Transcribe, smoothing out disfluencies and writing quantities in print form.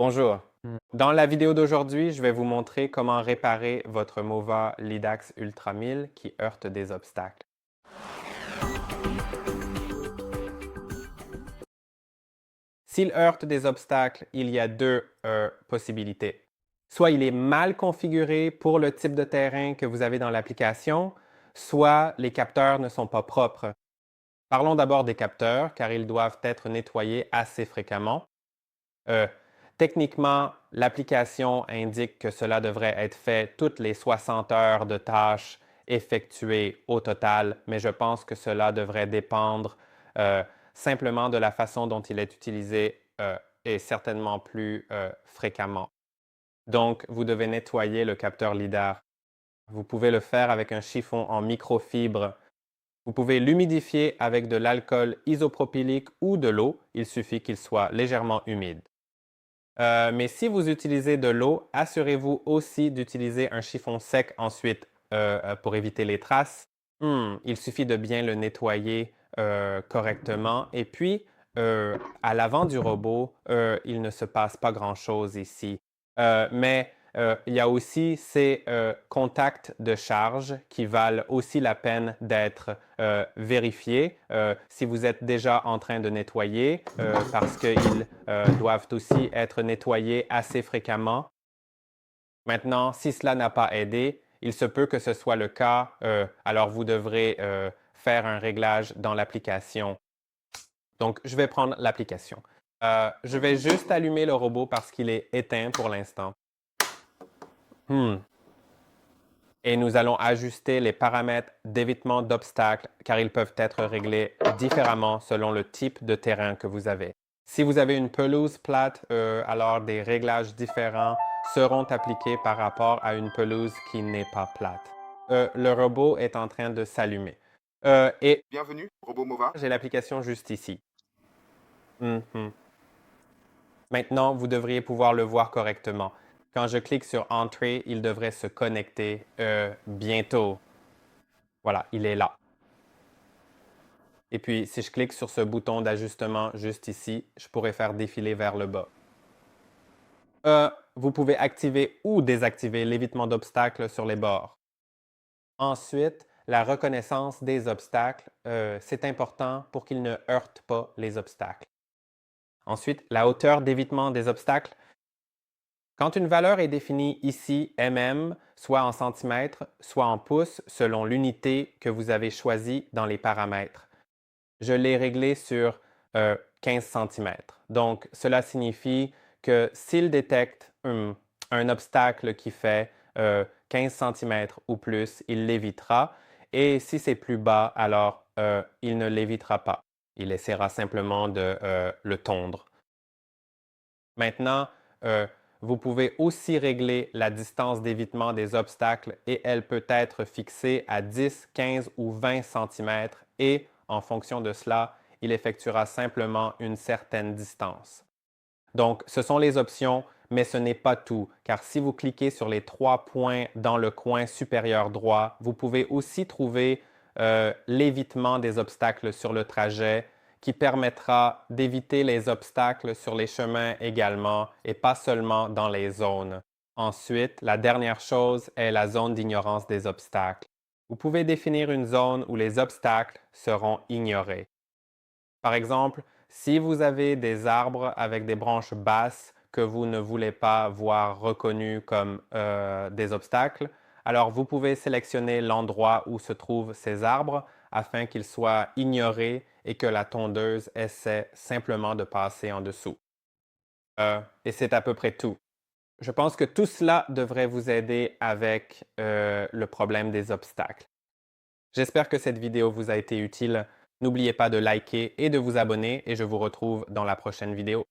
Bonjour. Mmh. Dans la vidéo d'aujourd'hui, je vais vous montrer comment réparer votre Mova Lidax Ultra 1000 qui heurte des obstacles. S'il heurte des obstacles, il y a deux possibilités. Soit il est mal configuré pour le type de terrain que vous avez dans l'application, soit les capteurs ne sont pas propres. Parlons d'abord des capteurs, car ils doivent être nettoyés assez fréquemment. Euh, Techniquement, l'application indique que cela devrait être fait toutes les 60 heures de tâches effectuées au total, mais je pense que cela devrait dépendre euh, simplement de la façon dont il est utilisé et certainement plus fréquemment. Donc, vous devez nettoyer le capteur LIDAR. Vous pouvez le faire avec un chiffon en microfibre. Vous pouvez l'humidifier avec de l'alcool isopropylique ou de l'eau. Il suffit qu'il soit légèrement humide. Mais si vous utilisez de l'eau, assurez-vous aussi d'utiliser un chiffon sec ensuite pour éviter les traces. Il suffit de bien le nettoyer correctement. Et puis, à l'avant du robot, il ne se passe pas grand-chose ici. Mais il y a aussi ces contacts de charge qui valent aussi la peine d'être vérifiés si vous êtes déjà en train de nettoyer parce qu'ils doivent aussi être nettoyés assez fréquemment. Maintenant, si cela n'a pas aidé, il se peut que ce soit le cas, alors vous devrez faire un réglage dans l'application. Donc, je vais prendre l'application. Je vais juste allumer le robot parce qu'il est éteint pour l'instant. Et nous allons ajuster les paramètres d'évitement d'obstacles car ils peuvent être réglés différemment selon le type de terrain que vous avez. Si vous avez une pelouse plate, alors des réglages différents seront appliqués par rapport à une pelouse qui n'est pas plate. Le robot est en train de s'allumer. Et Bienvenue, Robot Mova. j'ai l'application juste ici. Mhm. Maintenant, vous devriez pouvoir le voir correctement. Quand je clique sur Entrée, il devrait se connecter bientôt. Voilà, il est là. Et puis, si je clique sur ce bouton d'ajustement juste ici, je pourrais faire défiler vers le bas. Vous pouvez activer ou désactiver l'évitement d'obstacles sur les bords. Ensuite, la reconnaissance des obstacles, c'est important pour qu'il ne heurte pas les obstacles. Ensuite, la hauteur d'évitement des obstacles. Quand une valeur est définie ici, mm, soit en centimètres, soit en pouces, selon l'unité que vous avez choisie dans les paramètres. Je l'ai réglé sur 15 cm. Donc, cela signifie que s'il détecte un obstacle qui fait 15 cm ou plus, il l'évitera. Et si c'est plus bas, alors il ne l'évitera pas. Il essaiera simplement de le tondre. Maintenant, euh, vous pouvez aussi régler la distance d'évitement des obstacles et elle peut être fixée à 10, 15 ou 20 cm et, en fonction de cela, il effectuera simplement une certaine distance. Donc, ce sont les options, mais ce n'est pas tout, car si vous cliquez sur les trois points dans le coin supérieur droit, vous pouvez aussi trouver l'évitement des obstacles sur le trajet qui permettra d'éviter les obstacles sur les chemins également et pas seulement dans les zones. Ensuite, la dernière chose est la zone d'ignorance des obstacles. Vous pouvez définir une zone où les obstacles seront ignorés. Par exemple, si vous avez des arbres avec des branches basses que vous ne voulez pas voir reconnus comme des obstacles, alors vous pouvez sélectionner l'endroit où se trouvent ces arbres afin qu'ils soient ignorés et que la tondeuse essaie simplement de passer en dessous. Et c'est à peu près tout. Je pense que tout cela devrait vous aider avec le problème des obstacles. J'espère que cette vidéo vous a été utile. N'oubliez pas de liker et de vous abonner et je vous retrouve dans la prochaine vidéo.